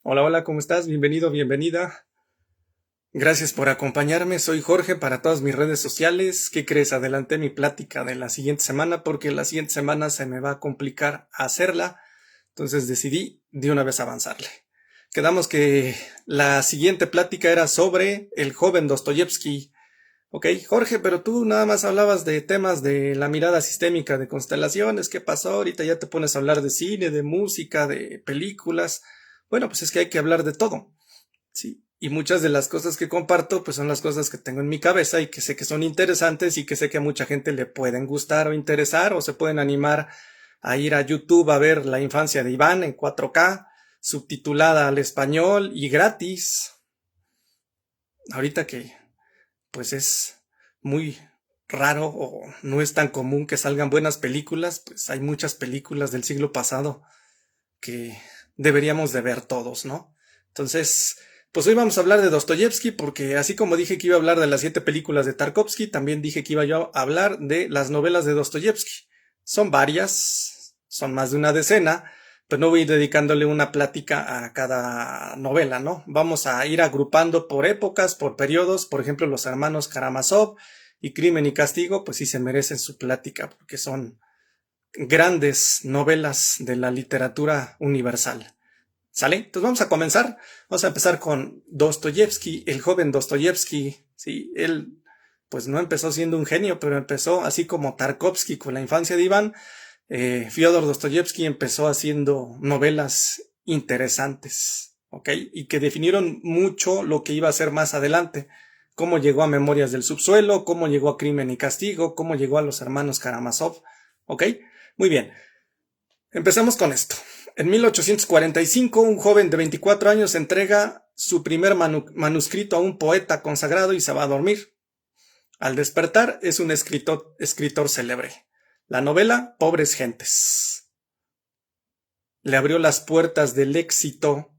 Hola, hola, ¿cómo estás? Bienvenido, bienvenida. Gracias por acompañarme. Soy Jorge para todas mis redes sociales. ¿Qué crees? Adelanté mi plática de la siguiente semana porque la siguiente semana se me va a complicar hacerla. Entonces decidí de una vez avanzarle. Quedamos que la siguiente plática era sobre el joven Dostoyevsky. Ok, Jorge, pero tú nada más hablabas de temas de la mirada sistémica, de constelaciones. ¿Qué pasó? Ahorita ya te pones a hablar de cine, de música, de películas. Bueno, pues es que hay que hablar de todo. Sí, y muchas de las cosas que comparto, pues son las cosas que tengo en mi cabeza y que sé que son interesantes y que sé que a mucha gente le pueden gustar o interesar o se pueden animar a ir a YouTube a ver La infancia de Iván en 4K, subtitulada al español y gratis. Ahorita que, pues es muy raro o no es tan común que salgan buenas películas, pues hay muchas películas del siglo pasado que deberíamos de ver todos, ¿no? Entonces, pues hoy vamos a hablar de Dostoyevsky porque así como dije que iba a hablar de las 7 películas de Tarkovsky, también dije que iba yo a hablar de las novelas de Dostoyevsky. Son varias, son más de una decena, pero no voy a ir dedicándole una plática a cada novela, ¿no? Vamos a ir agrupando por épocas, por periodos, por ejemplo, los hermanos Karamazov y Crimen y Castigo, pues sí se merecen su plática porque son grandes novelas de la literatura universal. ¿Sale? Entonces vamos a comenzar. Vamos a empezar con Dostoyevsky, el joven Dostoyevsky. Sí, él pues no empezó siendo un genio, pero empezó así como Tarkovsky con La infancia de Iván. Fyodor Dostoyevsky empezó haciendo novelas interesantes, ¿ok? Y que definieron mucho lo que iba a ser más adelante. Cómo llegó a Memorias del subsuelo, cómo llegó a Crimen y Castigo, cómo llegó a los hermanos Karamazov, ¿ok? Muy bien, empezamos con esto. En 1845, un joven de 24 años entrega su primer manuscrito a un poeta consagrado y se va a dormir. Al despertar es un escritor célebre. La novela Pobres Gentes le abrió las puertas del éxito,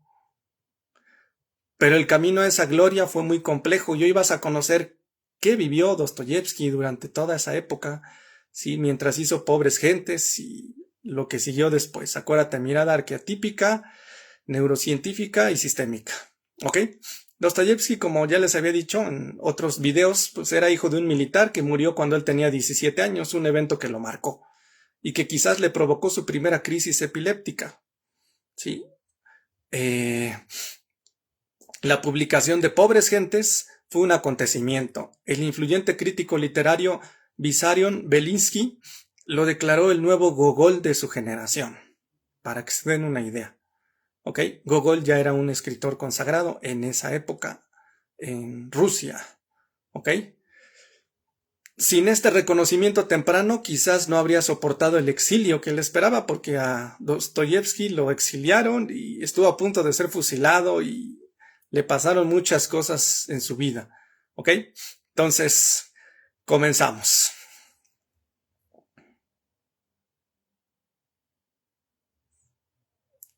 pero el camino a esa gloria fue muy complejo y hoy vas a conocer qué vivió Dostoyevsky durante toda esa época, ¿sí? Mientras hizo Pobres Gentes y lo que siguió después. Acuérdate, mirada arquetípica, neurocientífica y sistémica. ¿Ok? Dostoyevsky, como ya les había dicho en otros videos, pues era hijo de un militar que murió cuando él tenía 17 años, un evento que lo marcó y que quizás le provocó su primera crisis epiléptica. ¿Sí? La publicación de Pobres Gentes fue un acontecimiento. El influyente crítico literario Vissarion Belinsky lo declaró el nuevo Gogol de su generación, para que se den una idea. ¿Ok? Gogol ya era un escritor consagrado en esa época en Rusia. ¿Ok? Sin este reconocimiento temprano, quizás no habría soportado el exilio que le esperaba, porque a Dostoyevsky lo exiliaron y estuvo a punto de ser fusilado y le pasaron muchas cosas en su vida. ¿Ok? Entonces, comenzamos.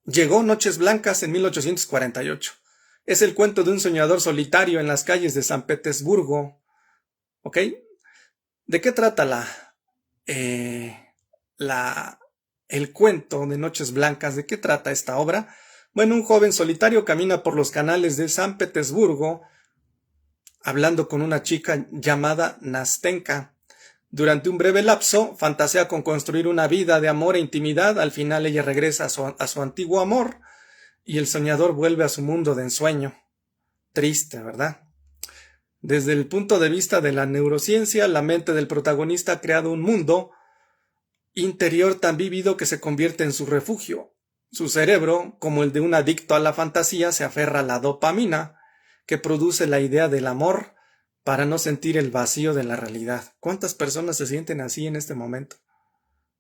Llegó Noches Blancas en 1848. Es el cuento de un soñador solitario en las calles de San Petersburgo. ¿Ok? ¿De qué trata eh, la, el cuento de Noches Blancas? ¿De qué trata esta obra? Bueno, un joven solitario camina por los canales de San Petersburgo hablando con una chica llamada Nastenka. Durante un breve lapso, fantasea con construir una vida de amor e intimidad. Al final ella regresa a su antiguo amor y el soñador vuelve a su mundo de ensueño. Triste, ¿verdad? Desde el punto de vista de la neurociencia, la mente del protagonista ha creado un mundo interior tan vívido que se convierte en su refugio. Su cerebro, como el de un adicto a la fantasía, se aferra a la dopamina, que produce la idea del amor para no sentir el vacío de la realidad. ¿Cuántas personas se sienten así en este momento?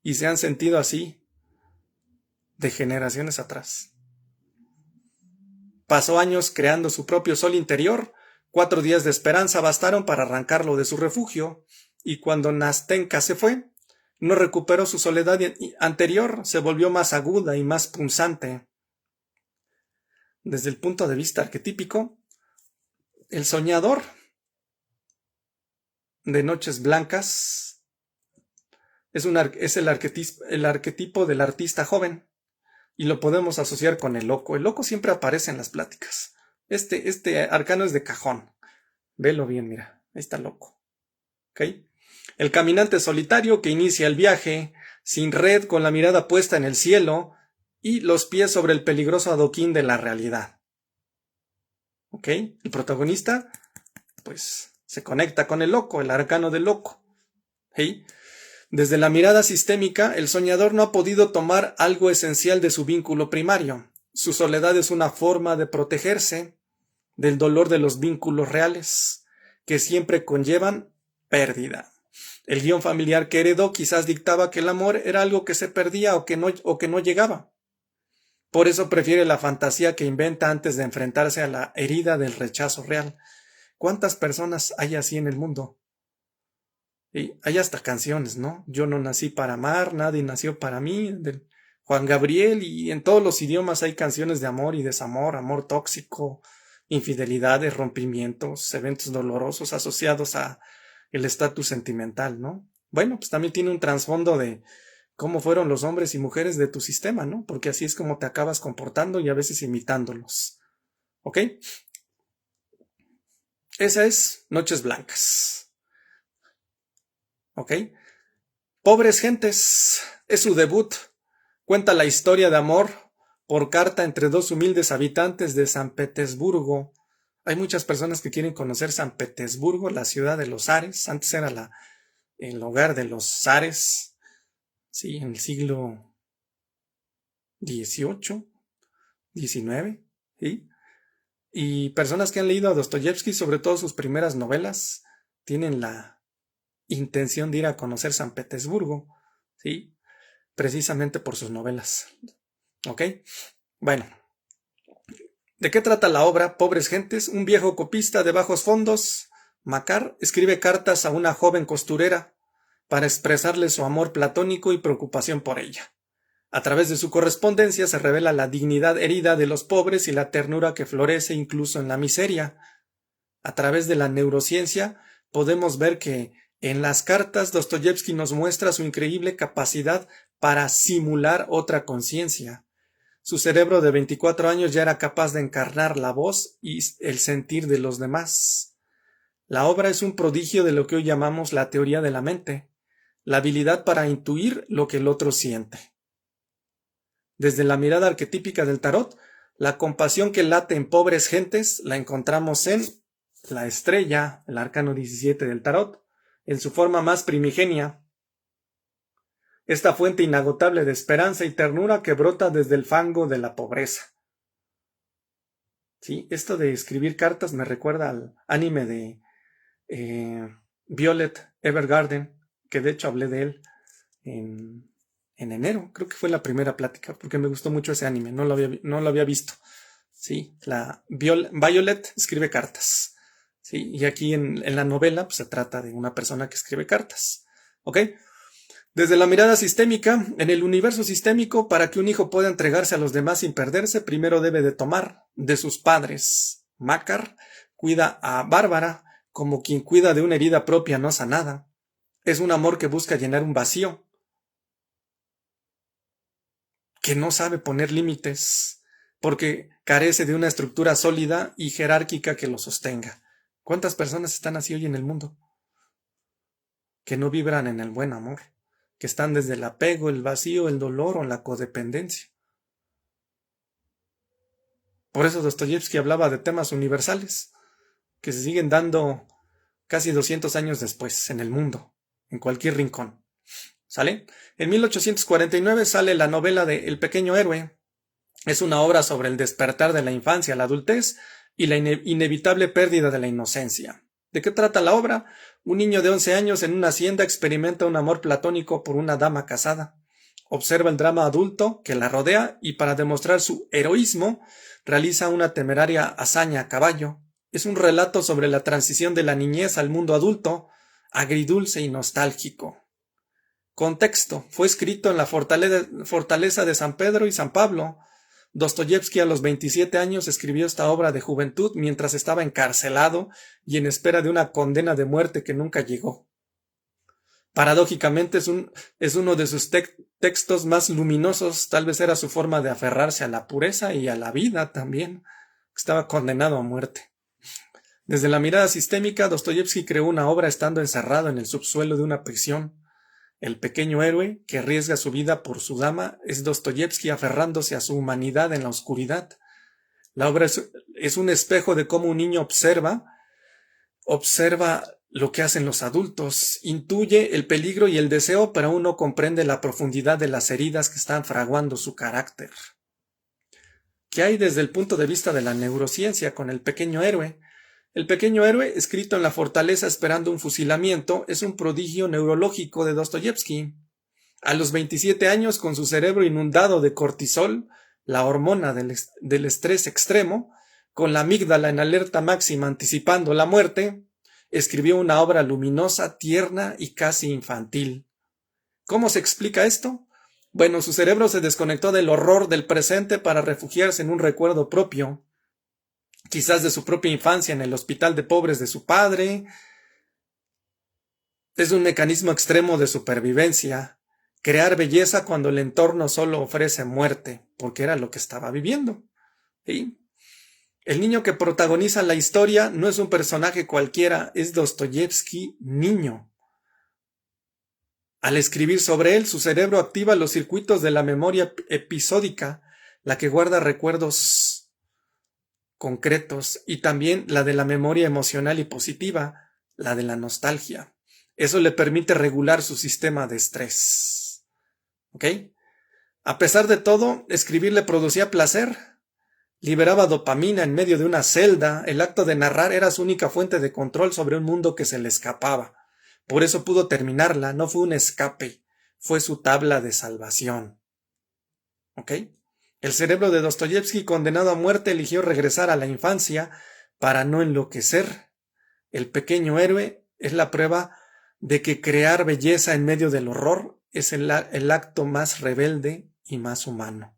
Y se han sentido así de generaciones atrás. Pasó años creando su propio sol interior. 4 días de esperanza bastaron para arrancarlo de su refugio, y cuando Nastenka se fue, no recuperó su soledad anterior, se volvió más aguda y más punzante. Desde el punto de vista arquetípico, el soñador de Noches Blancas es el arquetipo del artista joven. y lo podemos asociar con el loco. El loco siempre aparece en las pláticas. Este arcano es de cajón. Velo bien, mira. Ahí está loco. ¿Ok? El caminante solitario que inicia el viaje, sin red, con la mirada puesta en el cielo y los pies sobre el peligroso adoquín de la realidad. ¿Ok? El protagonista, pues, se conecta con el loco, el arcano del loco. ¿Sí? Desde la mirada sistémica, el soñador no ha podido tomar algo esencial de su vínculo primario. Su soledad es una forma de protegerse del dolor de los vínculos reales, que siempre conllevan pérdida. El guión familiar que heredó quizás dictaba que el amor era algo que se perdía o que no llegaba. Por eso prefiere la fantasía que inventa antes de enfrentarse a la herida del rechazo real. ¿Cuántas personas hay así en el mundo? Y hay hasta canciones, ¿no? Yo no nací para amar, nadie nació para mí, de Juan Gabriel, y en todos los idiomas hay canciones de amor y desamor, amor tóxico, infidelidades, rompimientos, eventos dolorosos asociados a el estatus sentimental, ¿no? Bueno, pues también tiene un trasfondo de cómo fueron los hombres y mujeres de tu sistema, ¿no? Porque así es como te acabas comportando y a veces imitándolos. ¿Ok? Esa es Noches Blancas. ¿Ok? Pobres Gentes es su debut. Cuenta la historia de amor por carta entre dos humildes habitantes de San Petersburgo. Hay muchas personas que quieren conocer San Petersburgo, la ciudad de los zares. Antes era el hogar de los zares, sí, en el siglo XVIII, XIX, ¿sí? Y personas que han leído a Dostoyevsky, sobre todo sus primeras novelas, tienen la intención de ir a conocer San Petersburgo, ¿sí? Precisamente por sus novelas. ¿Ok? Bueno, ¿de qué trata la obra? Pobres Gentes. Un viejo copista de bajos fondos, Makar, escribe cartas a una joven costurera para expresarle su amor platónico y preocupación por ella. A través de su correspondencia se revela la dignidad herida de los pobres y la ternura que florece incluso en la miseria. A través de la neurociencia podemos ver que en las cartas Dostoyevsky nos muestra su increíble capacidad para simular otra conciencia. Su cerebro de 24 años ya era capaz de encarnar la voz y el sentir de los demás. La obra es un prodigio de lo que hoy llamamos la teoría de la mente, la habilidad para intuir lo que el otro siente. Desde la mirada arquetípica del tarot, la compasión que late en Pobres Gentes la encontramos en la estrella, el arcano 17 del tarot, en su forma más primigenia. Esta fuente inagotable de esperanza y ternura que brota desde el fango de la pobreza. ¿Sí? Esto de escribir cartas me recuerda al anime de Violet Evergarden, que de hecho hablé de él en enero, creo que fue la primera plática, porque me gustó mucho ese anime, no lo había visto. ¿Sí? La Violet escribe cartas. ¿Sí? Y aquí en la novela pues, se trata de una persona que escribe cartas. ¿Ok? Desde la mirada sistémica, en el universo sistémico, para que un hijo pueda entregarse a los demás sin perderse, primero debe de tomar de sus padres. Makar cuida a Bárbara como quien cuida de una herida propia no sanada. Es un amor que busca llenar un vacío, que no sabe poner límites, porque carece de una estructura sólida y jerárquica que lo sostenga. ¿Cuántas personas están así hoy en el mundo? Que no vibran en el buen amor, que están desde el apego, el vacío, el dolor o la codependencia. Por eso Dostoyevsky hablaba de temas universales, que se siguen dando casi 200 años después en el mundo, en cualquier rincón. ¿Sale? En 1849 sale la novela de El pequeño héroe. Es una obra sobre el despertar de la infancia a la adultez y la inevitable pérdida de la inocencia. ¿De qué trata la obra? Un niño de 11 años en una hacienda experimenta un amor platónico por una dama casada. Observa el drama adulto que la rodea y para demostrar su heroísmo realiza una temeraria hazaña a caballo. Es un relato sobre la transición de la niñez al mundo adulto, agridulce y nostálgico. Contexto. Fue escrito en la fortaleza de San Pedro y San Pablo. Dostoyevsky a los 27 años escribió esta obra de juventud mientras estaba encarcelado y en espera de una condena de muerte que nunca llegó. Paradójicamente es uno de sus textos más luminosos, tal vez era su forma de aferrarse a la pureza y a la vida también. Estaba condenado a muerte. Desde la mirada sistémica, Dostoyevski creó una obra estando encerrado en el subsuelo de una prisión. El pequeño héroe que arriesga su vida por su dama es Dostoyevski aferrándose a su humanidad en la oscuridad. La obra es un espejo de cómo un niño observa lo que hacen los adultos, intuye el peligro y el deseo, pero aún no comprende la profundidad de las heridas que están fraguando su carácter. ¿Qué hay desde el punto de vista de la neurociencia con el pequeño héroe? El pequeño héroe, escrito en la fortaleza esperando un fusilamiento, es un prodigio neurológico de Dostoyevski. A los 27 años, con su cerebro inundado de cortisol, la hormona del estrés extremo, con la amígdala en alerta máxima anticipando la muerte, escribió una obra luminosa, tierna y casi infantil. ¿Cómo se explica esto? Bueno, su cerebro se desconectó del horror del presente para refugiarse en un recuerdo propio, quizás de su propia infancia en el hospital de pobres de su padre. Es un mecanismo extremo de supervivencia, crear belleza cuando el entorno solo ofrece muerte, porque era lo que estaba viviendo. ¿Sí? El niño que protagoniza la historia no es un personaje cualquiera, es Dostoyevski niño. Al escribir sobre él, su cerebro activa los circuitos de la memoria episódica, la que guarda recuerdos concretos, y también la de la memoria emocional y positiva, la de la nostalgia. Eso le permite regular su sistema de estrés. ¿Ok? A pesar de todo, escribir le producía placer. Liberaba dopamina en medio de una celda. El acto de narrar era su única fuente de control sobre un mundo que se le escapaba. Por eso pudo terminarla. No fue un escape, fue su tabla de salvación. ¿Ok? El cerebro de Dostoyevski, condenado a muerte, eligió regresar a la infancia para no enloquecer. El pequeño héroe es la prueba de que crear belleza en medio del horror es el acto más rebelde y más humano.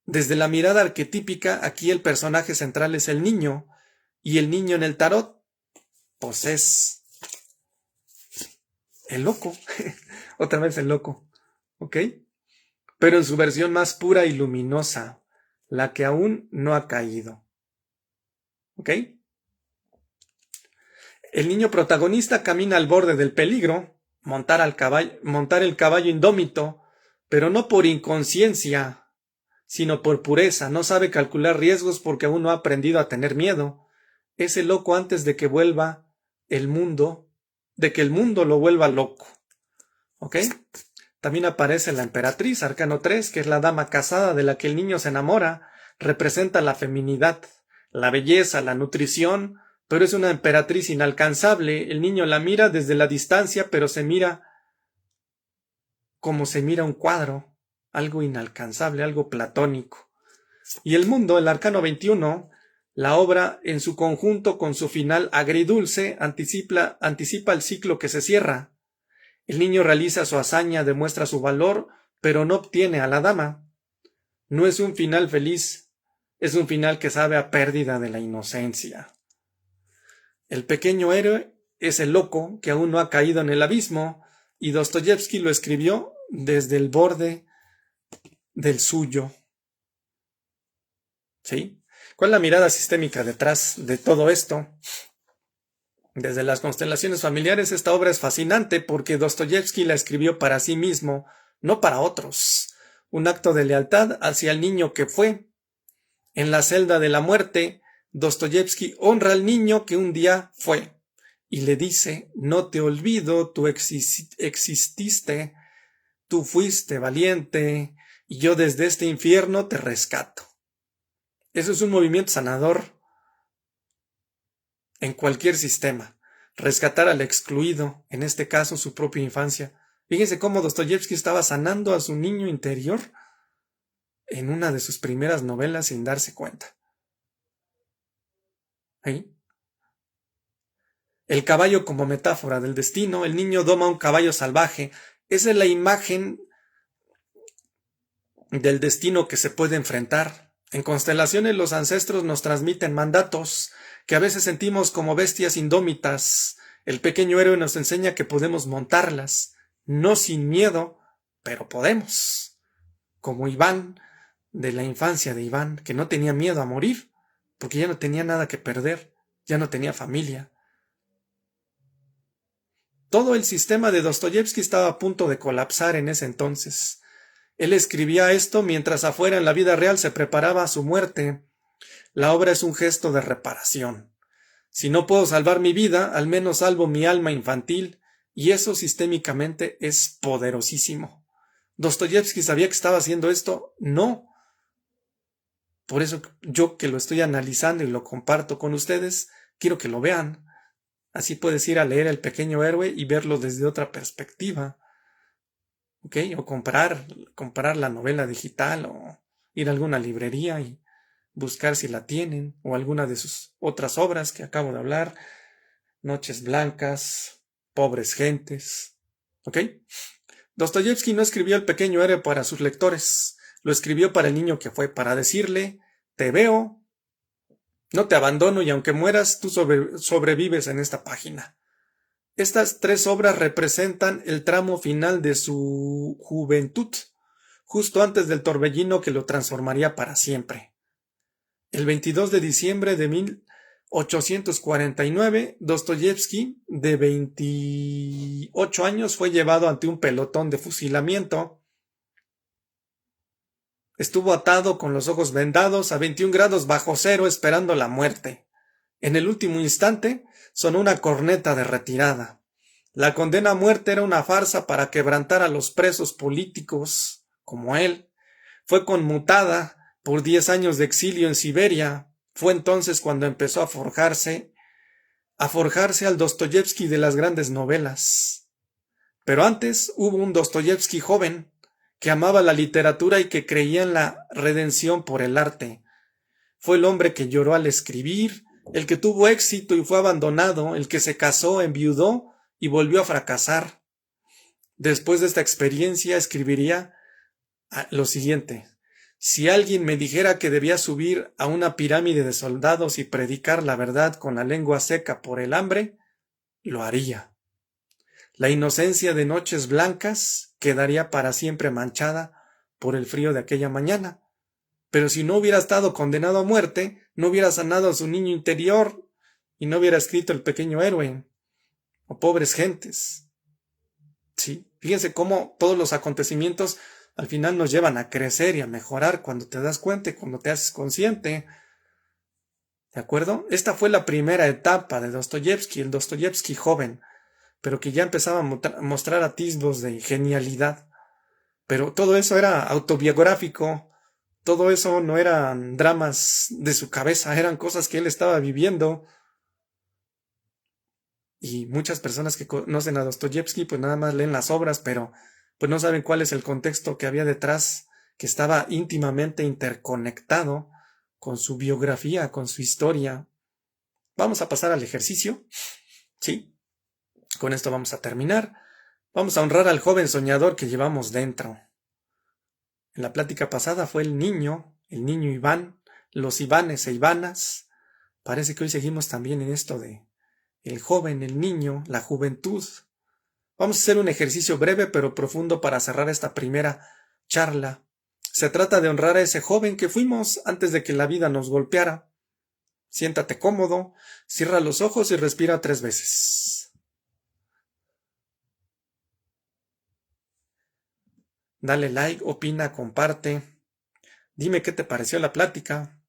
Desde la mirada arquetípica, aquí el personaje central es el niño, y el niño en el tarot, pues es el loco, otra vez el loco, ¿ok? Pero en su versión más pura y luminosa, la que aún no ha caído, ¿ok? El niño protagonista camina al borde del peligro, montar el caballo indómito, pero no por inconsciencia, sino por pureza. No sabe calcular riesgos porque aún no ha aprendido a tener miedo. Es el loco antes de que vuelva el mundo, de que el mundo lo vuelva loco. ¿Ok? También aparece la emperatriz, arcano 3, que es la dama casada de la que el niño se enamora. Representa la feminidad, la belleza, la nutrición, pero es una emperatriz inalcanzable. El niño la mira desde la distancia, pero se mira como se mira un cuadro, algo inalcanzable, algo platónico. Y el mundo, el arcano 21, la obra en su conjunto con su final agridulce, anticipa el ciclo que se cierra. El niño realiza su hazaña, demuestra su valor, pero no obtiene a la dama. No es un final feliz, es un final que sabe a pérdida de la inocencia. El pequeño héroe es el loco que aún no ha caído en el abismo, y Dostoyevski lo escribió desde el borde del suyo. ¿Sí? ¿Cuál es la mirada sistémica detrás de todo esto? Desde las constelaciones familiares, esta obra es fascinante porque Dostoyevski la escribió para sí mismo, no para otros. Un acto de lealtad hacia el niño que fue. En la celda de la muerte, Dostoyevski honra al niño que un día fue y le dice: no te olvido, tú exististe, tú fuiste valiente y yo desde este infierno te rescato. Eso es un movimiento sanador en cualquier sistema. Rescatar al excluido, en este caso su propia infancia. Fíjense cómo Dostoyevski estaba sanando a su niño interior en una de sus primeras novelas sin darse cuenta. ¿Sí? El caballo como metáfora del destino. El niño doma un caballo salvaje. Esa es la imagen del destino que se puede enfrentar. En constelaciones los ancestros nos transmiten mandatos que a veces sentimos como bestias indómitas. El pequeño héroe nos enseña que podemos montarlas, no sin miedo, pero podemos. Como Iván, de la infancia de Iván, que no tenía miedo a morir, porque ya no tenía nada que perder, ya no tenía familia. Todo el sistema de Dostoyevski estaba a punto de colapsar en ese entonces. Él escribía esto mientras afuera en la vida real se preparaba a su muerte. La obra es un gesto de reparación. Si no puedo salvar mi vida, al menos salvo mi alma infantil, y eso sistémicamente es poderosísimo. ¿Dostoyevski sabía que estaba haciendo esto? No. Por eso yo, que lo estoy analizando y lo comparto con ustedes, quiero que lo vean. Así puedes ir a leer El pequeño héroe y verlo desde otra perspectiva. ¿Ok? O comprar la novela digital, o ir a alguna librería y buscar si la tienen, o alguna de sus otras obras que acabo de hablar. Noches blancas, Pobres gentes. ¿Ok? Dostoyevski no escribió El pequeño héroe para sus lectores. Lo escribió para el niño que fue, para decirle: te veo, no te abandono, y aunque mueras, tú sobrevives en esta página. Estas 3 obras representan el tramo final de su juventud, justo antes del torbellino que lo transformaría para siempre. El 22 de diciembre de 1849, Dostoyevski, de 28 años, fue llevado ante un pelotón de fusilamiento. Estuvo atado con los ojos vendados a 21 grados bajo cero, esperando la muerte. En el último instante sonó una corneta de retirada. La condena a muerte era una farsa para quebrantar a los presos políticos como él. Fue conmutada por 10 años de exilio en Siberia. Fue entonces cuando empezó a forjarse al Dostoyevski de las grandes novelas. Pero antes hubo un Dostoyevski joven, que amaba la literatura y que creía en la redención por el arte. Fue el hombre que lloró al escribir, el que tuvo éxito y fue abandonado, el que se casó, enviudó y volvió a fracasar. Después de esta experiencia escribiría lo siguiente: si alguien me dijera que debía subir a una pirámide de soldados y predicar la verdad con la lengua seca por el hambre, lo haría. La inocencia de Noches blancas quedaría para siempre manchada por el frío de aquella mañana. Pero si no hubiera estado condenado a muerte, no hubiera sanado a su niño interior y no hubiera escrito El pequeño héroe o Pobres gentes. Sí, fíjense cómo todos los acontecimientos al final nos llevan a crecer y a mejorar cuando te das cuenta y cuando te haces consciente. ¿De acuerdo? Esta fue la primera etapa de Dostoyevski, el Dostoyevski joven, pero que ya empezaba a mostrar atisbos de genialidad. Pero todo eso era autobiográfico, todo eso no eran dramas de su cabeza, eran cosas que él estaba viviendo. Y muchas personas que conocen a Dostoyevski pues nada más leen las obras, pero pues no saben cuál es el contexto que había detrás, que estaba íntimamente interconectado con su biografía, con su historia. Vamos a pasar al ejercicio, ¿sí? Con esto vamos a terminar. Vamos a honrar al joven soñador que llevamos dentro. En la plática pasada fue el niño Iván, los Ivanes e Ivanas. Parece que hoy seguimos también en esto de el joven, el niño, la juventud. Vamos a hacer un ejercicio breve pero profundo para cerrar esta primera charla. Se trata de honrar a ese joven que fuimos antes de que la vida nos golpeara. Siéntate cómodo, cierra los ojos y respira 3 veces. Dale like, opina, comparte. Dime qué te pareció la plática.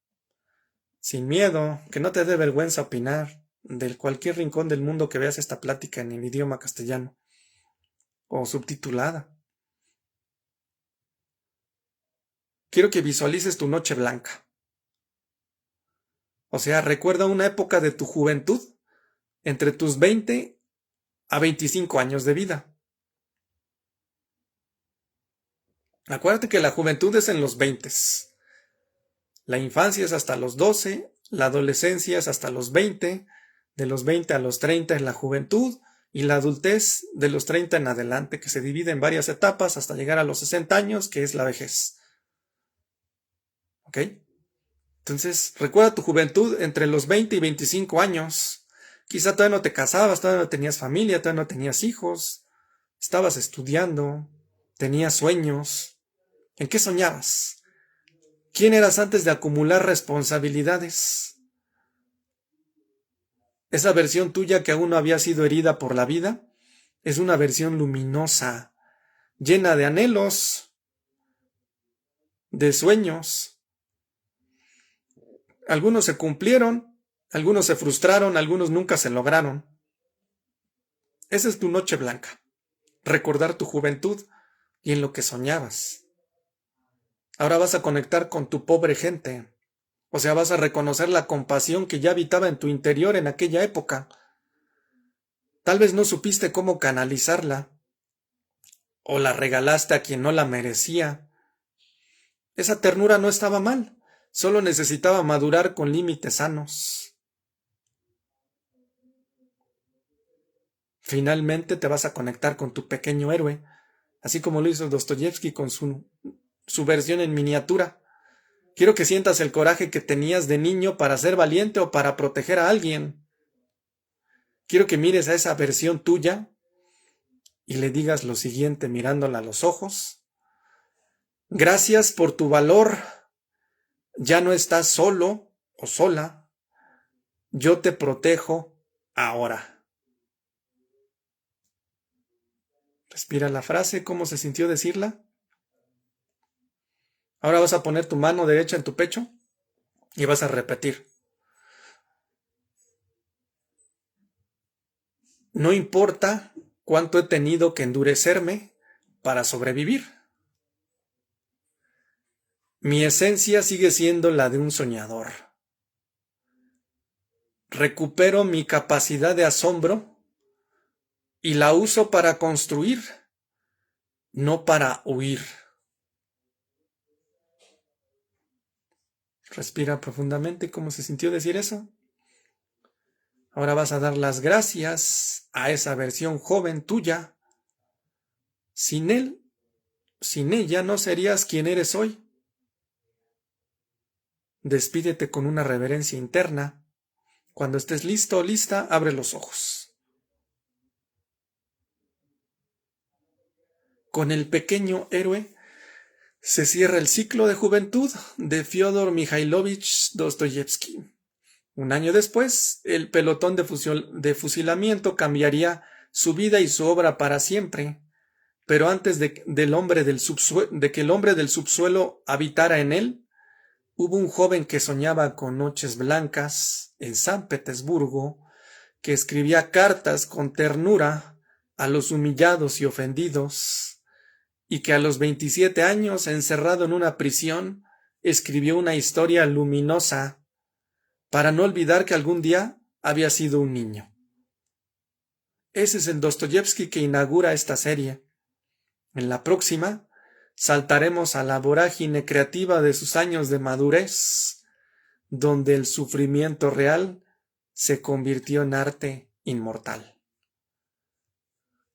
Sin miedo, que no te dé vergüenza opinar de cualquier rincón del mundo que veas esta plática en el idioma castellano o subtitulada. Quiero que visualices tu noche blanca. O sea, recuerda una época de tu juventud entre tus 20 a 25 años de vida. Acuérdate que la juventud es en los 20. La infancia es hasta los 12, la adolescencia es hasta los 20, de los 20 a los 30 es la juventud, y la adultez de los 30 en adelante, que se divide en varias etapas hasta llegar a los 60 años, que es la vejez. ¿Ok? Entonces, recuerda tu juventud entre los 20 y 25 años. Quizá todavía no te casabas, todavía no tenías familia, todavía no tenías hijos, estabas estudiando, tenías sueños. ¿En qué soñabas? ¿Quién eras antes de acumular responsabilidades? Esa versión tuya que aún no había sido herida por la vida es una versión luminosa, llena de anhelos, de sueños. Algunos se cumplieron, algunos se frustraron, algunos nunca se lograron. Esa es tu noche blanca, recordar tu juventud y en lo que soñabas. Ahora vas a conectar con tu pobre gente, o sea, vas a reconocer la compasión que ya habitaba en tu interior en aquella época. Tal vez no supiste cómo canalizarla, o la regalaste a quien no la merecía. Esa ternura no estaba mal, solo necesitaba madurar con límites sanos. Finalmente te vas a conectar con tu pequeño héroe, así como lo hizo Dostoyevsky con su versión en miniatura. Quiero que sientas el coraje que tenías de niño para ser valiente o para proteger a alguien. Quiero que mires a esa versión tuya y le digas lo siguiente mirándola a los ojos. Gracias por tu valor. Ya no estás solo o sola. Yo te protejo ahora. Respira la frase, ¿cómo se sintió decirla? Ahora vas a poner tu mano derecha en tu pecho y vas a repetir. No importa cuánto he tenido que endurecerme para sobrevivir. Mi esencia sigue siendo la de un soñador. Recupero mi capacidad de asombro y la uso para construir, no para huir. Respira profundamente. ¿Cómo se sintió decir eso? Ahora vas a dar las gracias a esa versión joven tuya. Sin él, sin ella, no serías quien eres hoy. Despídete con una reverencia interna. Cuando estés listo o lista, abre los ojos. Con el pequeño héroe se cierra el ciclo de juventud de Fyodor Mikhailovich Dostoyevsky. Un año después, el pelotón de fusilamiento cambiaría su vida y su obra para siempre, pero antes de que el hombre del subsuelo habitara en él, hubo un joven que soñaba con noches blancas en San Petersburgo, que escribía cartas con ternura a los humillados y ofendidos, y que a los 27 años, encerrado en una prisión, escribió una historia luminosa para no olvidar que algún día había sido un niño. Ese es el Dostoyevsky que inaugura esta serie. En la próxima, saltaremos a la vorágine creativa de sus años de madurez, donde el sufrimiento real se convirtió en arte inmortal.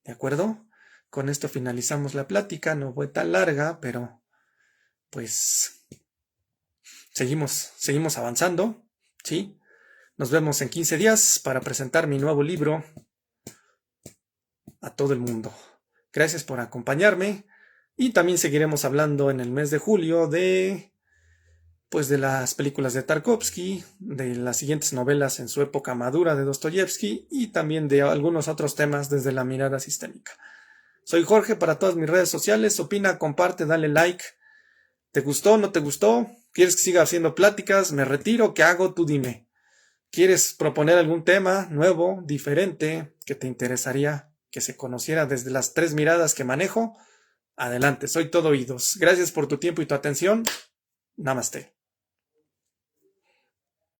¿De acuerdo? Con esto finalizamos la plática. No fue tan larga, pero pues seguimos avanzando. ¿Sí? Nos vemos en 15 días para presentar mi nuevo libro a todo el mundo. Gracias por acompañarme y también seguiremos hablando en el mes de julio de las películas de Tarkovsky, de las siguientes novelas en su época madura de Dostoyevsky y también de algunos otros temas desde la mirada sistémica. Soy Jorge para todas mis redes sociales. Opina, comparte, dale like. ¿Te gustó? ¿No te gustó? ¿Quieres que siga haciendo pláticas? ¿Me retiro? ¿Qué hago? Tú dime. ¿Quieres proponer algún tema nuevo, diferente, que te interesaría que se conociera desde las 3 miradas que manejo? Adelante, soy todo oídos. Gracias por tu tiempo y tu atención. Namaste.